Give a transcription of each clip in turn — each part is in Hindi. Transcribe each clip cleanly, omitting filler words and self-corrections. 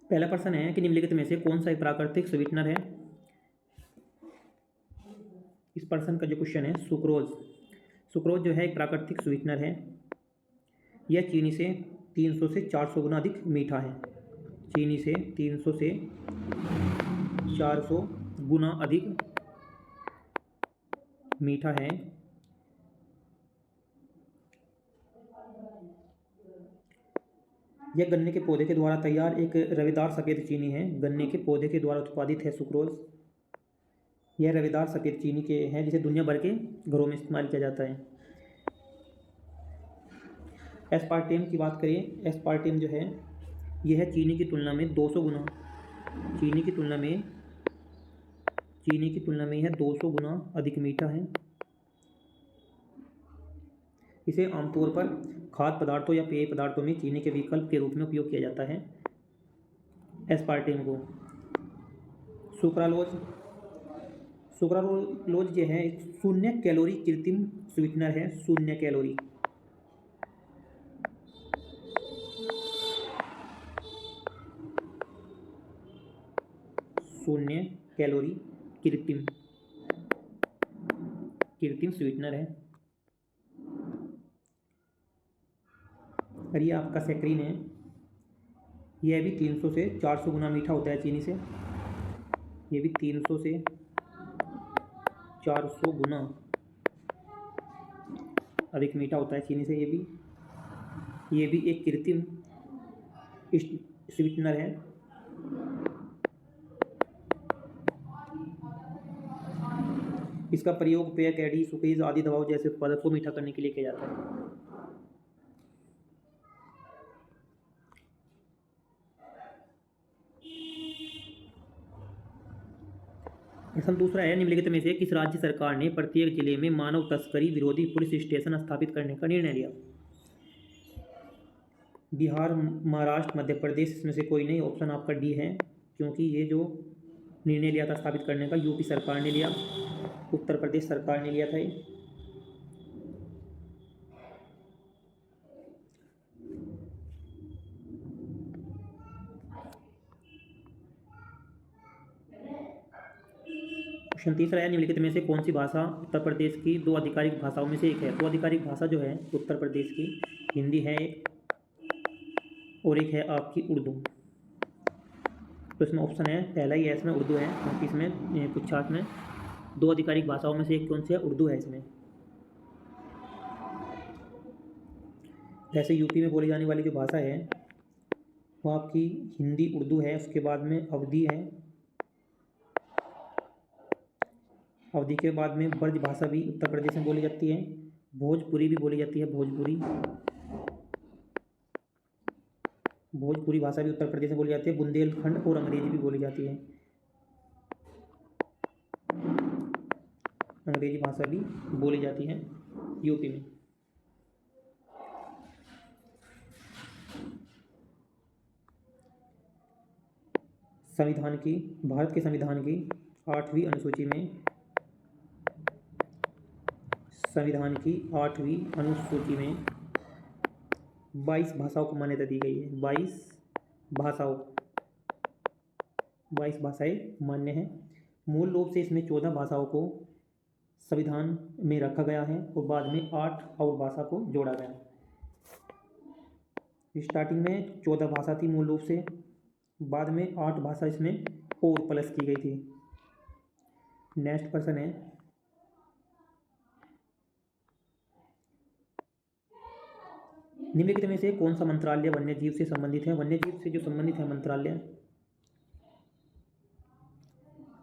पहला प्रश्न है कि निम्नलिखित में से कौन सा एक प्राकृतिक स्वीटनर है। इस प्रश्न का जो क्वेश्चन है सुक्रोज। सुक्रोज जो है एक प्राकृतिक स्वीटनर है। यह चीनी से 300 से 400 गुना अधिक मीठा है। चीनी से 300 से 400 गुना अधिक मीठा है। यह गन्ने के पौधे के द्वारा तैयार एक रवेदार सफ़ेद चीनी है। गन्ने के पौधे के द्वारा उत्पादित है सुक्रोज। यह रवेदार सफ़ेद चीनी के है जिसे दुनिया भर के घरों में इस्तेमाल किया जाता है। एस्पार्टेम की बात करें, एस्पार्टेम जो है यह है चीनी की तुलना में 200 गुना चीनी की तुलना में यह 200 गुना अधिक मीठा है। इसे आमतौर पर खाद्य पदार्थों या पेय पदार्थों में चीनी के विकल्प के रूप में उपयोग किया जाता है। एस्पार्टेम को सुक्रालोज। सुक्रालोज जो है 0 कैलोरी कृत्रिम स्वीटनर है। 0 कैलोरी। कैलोरी कृत्रिम स्वीटनर है। और ये आपका सैकरीन है। यह भी 300 से 400 गुना मीठा होता है चीनी से। ये भी 300 से 400 गुना अधिक मीठा होता है चीनी से। ये भी एक कृत्रिम स्वीटनर है। इसका प्रयोग पेय, कैडी, कुकीज आदि दवाओं जैसे उत्पादों को मीठा करने के लिए किया जाता है। प्रश्न दूसरा है निम्नलिखित में से किस राज्य सरकार ने प्रत्येक जिले में मानव तस्करी विरोधी पुलिस स्टेशन स्थापित करने का निर्णय लिया। बिहार, महाराष्ट्र, मध्य प्रदेश, इसमें से कोई नहीं। ऑप्शन आपका डी है, क्योंकि ये जो निर्णय लिया था स्थापित करने का यूपी सरकार ने लिया, उत्तर प्रदेश सरकार ने लिया था ये। क्वेश्चन तीसरा है निम्नलिखित में से कौन सी भाषा उत्तर प्रदेश की 2 आधिकारिक भाषाओं में से एक है। 2 आधिकारिक भाषा जो है उत्तर प्रदेश की हिंदी है एक, और एक है आपकी उर्दू। तो इसमें ऑप्शन है पहला ही है, इसमें उर्दू है, क्योंकि इसमें पूछा में 2 आधिकारिक भाषाओं में से एक कौन सी है, उर्दू है इसमें। जैसे यूपी में बोली जाने वाली जो भाषा है वो आपकी हिंदी उर्दू है। उसके बाद में अवधी है। अवधी के बाद में ब्रज भाषा भी उत्तर प्रदेश में बोली जाती है। भोजपुरी भी बोली जाती है। भोजपुरी भाषा भी उत्तर प्रदेश में बोली जाती है। बुंदेलखंड और अंग्रेजी भी बोली जाती है। अंग्रेजी भाषा भी बोली जाती है यूपी में। भारत के संविधान की 8वीं अनुसूची में 22 भाषाओं को मान्यता दी गई है। 22 भाषाएं मान्य हैं। मूल रूप से इसमें 14 भाषाओं को संविधान में रखा गया है और बाद में 8 और भाषा को जोड़ा गया। स्टार्टिंग में 14 भाषा थी मूल रूप से, बाद में 8 भाषा इसमें और प्लस की गई थी। नेक्स्ट क्वेश्चन है निम्नलिखित में से कौन सा मंत्रालय वन्यजीव से संबंधित है। वन्यजीव से जो संबंधित है मंत्रालय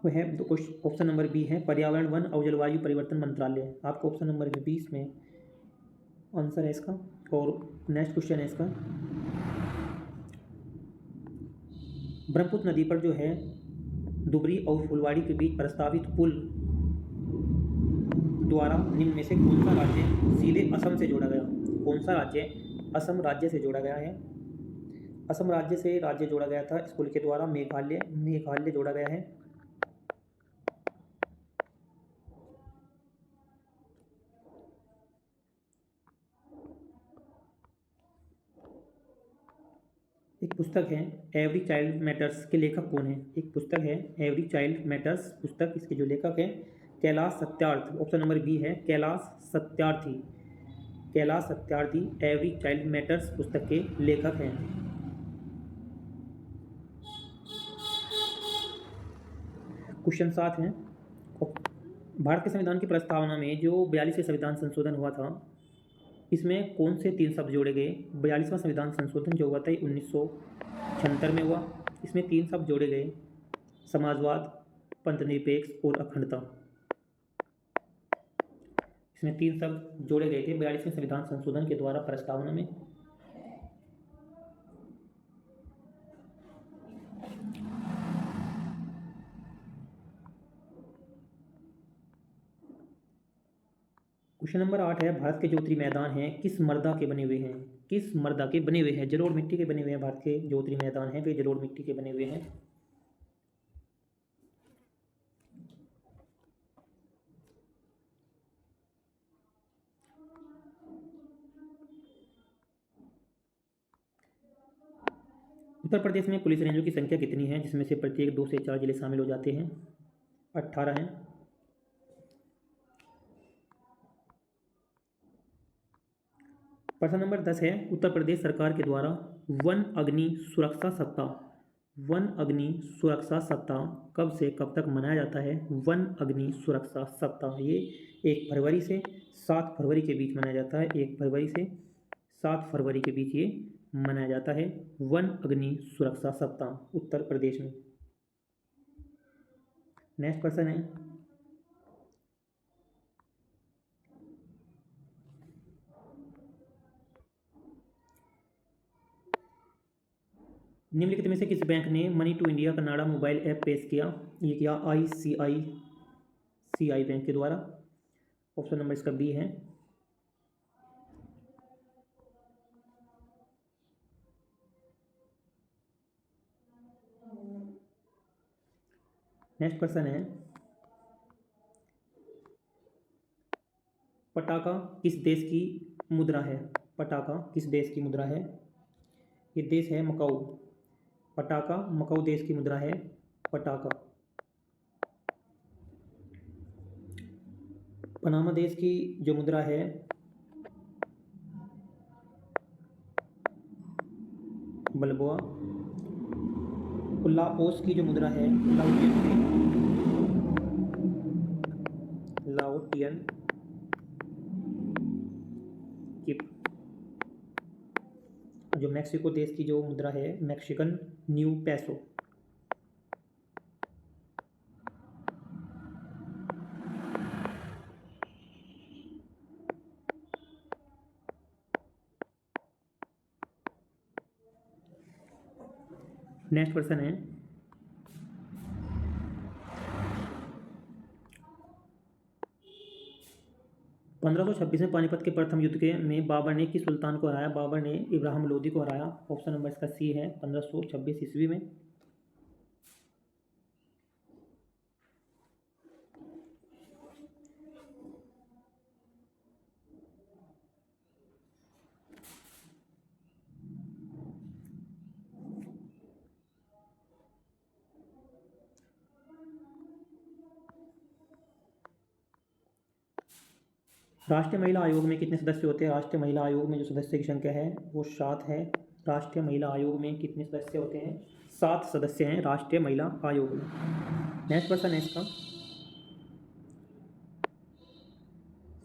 वो है ऑप्शन नंबर बी है, पर्यावरण, वन और जलवायु परिवर्तन मंत्रालय। आपको ऑप्शन नंबर 20 में आंसर है इसका। और नेक्स्ट क्वेश्चन है इसका, ब्रह्मपुत्र नदी पर जो है दुबरी और फुलवाड़ी के बीच प्रस्तावित पुल द्वारा निम्न में से कौन सा राज्य सीधे असम से जोड़ा गया। कौन सा राज्य असम राज्य से जोड़ा गया है। असम राज्य से राज्य जोड़ा गया था इस पुल के द्वारा। मेघालय जोड़ा गया है। एक पुस्तक है एवरी चाइल्ड मैटर्स के लेखक कौन है? एक पुस्तक है एवरी चाइल्ड मैटर्स पुस्तक, इसके जो लेखक हैं Kailash Satyarthi. Option number B है Kailash Satyarthi. Kailash Satyarthi every child matters पुस्तक के लेखक हैं। क्वेश्चन 7 है, भारत के संविधान की प्रस्तावना में जो 42वें संविधान संशोधन हुआ था, इसमें कौन से 3 शब्द जोड़े गए? 42वां संविधान संशोधन जो हुआ था 1976 में हुआ। इसमें 3 शब्द जोड़े गए, समाजवाद, पंथनिरपेक्ष और अखंडता। इसमें 3 शब्द जोड़े गए थे 42वें संविधान संशोधन के द्वारा प्रस्तावना में। क्वेश्चन नंबर 8 है, भारत के ज्योतिर्मय मैदान हैं किस मृदा के बने हुए हैं? किस मृदा के बने हुए हैं? जलोढ़ मिट्टी के बने हुए हैं। भारत के ज्योतिर्मय मैदान हैं वे जलोढ़ मिट्टी के बने हुए हैं। उत्तर प्रदेश में पुलिस रेंजों की संख्या कितनी है, जिसमें से प्रत्येक 2 से 4 जिले शामिल हो जाते हैं? 18 हैं। प्रश्न नंबर 10 है, उत्तर प्रदेश सरकार के द्वारा वन अग्नि सुरक्षा सप्ताह, वन अग्नि सुरक्षा सप्ताह कब से कब तक मनाया जाता है? वन अग्नि सुरक्षा सप्ताह ये 1 फरवरी से 7 फरवरी के बीच मनाया जाता है। 1 फरवरी से 7 फरवरी के बीच ये मनाया जाता है वन अग्नि सुरक्षा सप्ताह उत्तर प्रदेश में। नेक्स्ट क्वेश्चन है, निम्नलिखित में से किस बैंक ने money to India Canada mobile app पेश किया? ये किया ICICI बैंक के द्वारा। ऑप्शन नंबर इसका बी है। नेक्स्ट क्वेश्चन है, पटाका किस देश की मुद्रा है? पटाका किस देश की मुद्रा है? ये देश है मकाऊ। पटाका मकाऊ देश की मुद्रा है पटाका। पनामा देश की जो मुद्रा है बलबोआ। लाओस की जो मुद्रा है लाओटियन किप। जो मैक्सिको देश की जो मुद्रा है मैक्सिकन न्यू पैसो। नेक्स्ट क्वेश्चन है, पंद्रह सौ छब्बीस में पानीपत के प्रथम युद्ध के में बाबर ने किस सुल्तान को हराया? बाबर ने इब्राहिम लोदी को हराया। ऑप्शन नंबर इसका सी है 1526 ईस्वी में। राष्ट्रीय महिला आयोग में कितने सदस्य होते हैं? राष्ट्रीय महिला आयोग में जो सदस्य की संख्या है वो 7 है। राष्ट्रीय महिला आयोग में कितने सदस्य होते हैं? 7 सदस्य हैं राष्ट्रीय महिला आयोग में। नेक्स्ट क्वेश्चन है इसका,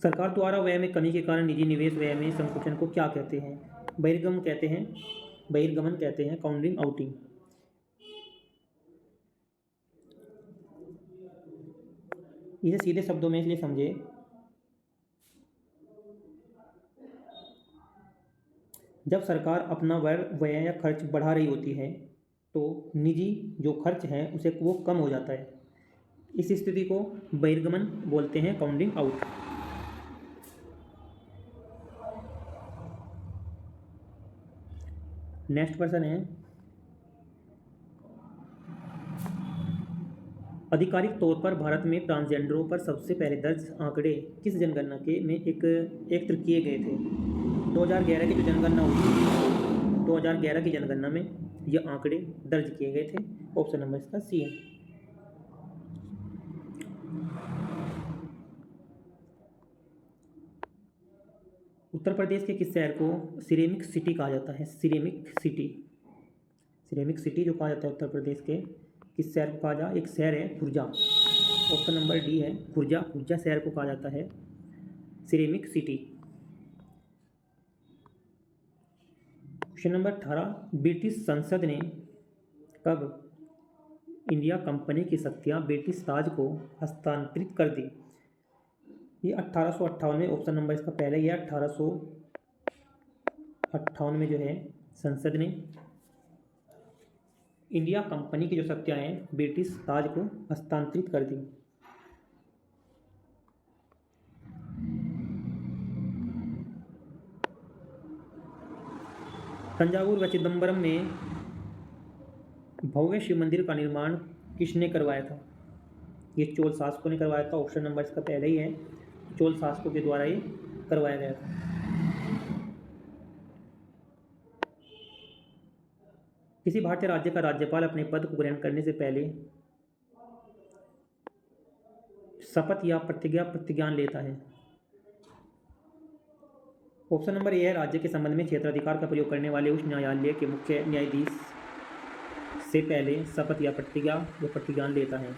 सरकार द्वारा व्यय में कमी के कारण निजी निवेश व्यय में संकुचन को क्या कहते हैं? बहिर्गमन कहते हैं, बहिर्गमन कहते हैं, काउंटिंग आउटिंग। इसे सीधे शब्दों में इसलिए समझे, जब सरकार अपना व्यय या खर्च बढ़ा रही होती है तो निजी जो खर्च है उसे वो कम हो जाता है। इस स्थिति को बहिर्गमन बोलते हैं, काउंटिंग आउट। नेक्स्ट क्वेश्चन है, आधिकारिक तौर पर भारत में ट्रांसजेंडरों पर सबसे पहले दर्ज आंकड़े किस जनगणना के में एकत्र किए गए थे? 2011 की जो जनगणना हुई, 2011 की जनगणना में ये आंकड़े दर्ज किए गए थे। ऑप्शन नंबर इसका सी है। उत्तर प्रदेश के किस शहर को सिरेमिक सिटी कहा जाता है? सिरेमिक सिटी, सिरेमिक सिटी जो कहा जाता है उत्तर प्रदेश के किस शहर को कहा जाए? एक शहर है खुर्जा। ऑप्शन नंबर डी है खुर्जा। खुर्जा शहर को कहा जाता है ceramic city. Question number 18, British संसद ने कब इंडिया कंपनी की शक्तियां ब्रिटिश राज को हस्तांतरित कर दी? ये 1858 में, ऑप्शन नंबर इसका पहले, यह 1858 में जो है संसद ने इंडिया कंपनी की जो शक्तियां हैं ब्रिटिश राज को हस्तांतरित कर दी। तंजावुर व चिदम्बरम में भव्य शिव मंदिर का निर्माण किसने करवाया था? ये चोल शासकों ने करवाया था। ऑप्शन नंबर इसका पहले ही है, चोल शासकों के द्वारा ये करवाया गया था। किसी भारतीय राज्य का राज्यपाल अपने पद को ग्रहण करने से पहले शपथ या प्रतिज्ञान लेता है? ऑप्शन नंबर ए है राज्य के संबंध में क्षेत्राधिकार का प्रयोग करने वाले उच्च न्यायालय के मुख्य न्यायाधीश से पहले शपथ या प्रतिज्ञान लेता है।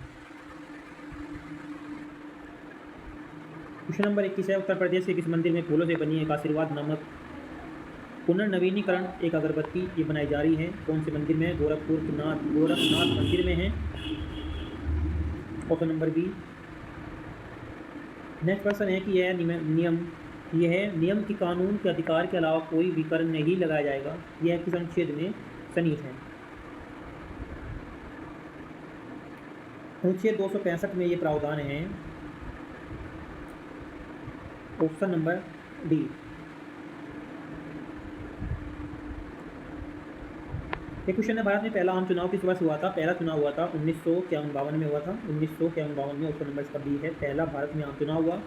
क्वेश्चन नंबर 21 है, उत्तर प्रदेश के किस मंदिर में फूलों से बनी एक आशीर्वाद नामक पुनर्नवीनीकरण एक अगरबत्ती ये बनाई जा रही है? कौन से मंदिर में? गोरखनाथ मंदिर में है। Option number B. Next question है कि यह नियम की कानून के अधिकार के अलावा कोई भी कर नहीं लगाया जाएगा, यह किस अनुच्छेद में सन्निहित है? अनुच्छेद 265 में ये प्रावधान है। Option number D. ये क्वेश्चन है, भारत में पहला आम चुनाव किस वर्ष हुआ था? पहला चुनाव हुआ था 1952 में हुआ था। 1952 में। ऑप्शन नंबर इसका बी है, पहला भारत में आम चुनाव हुआ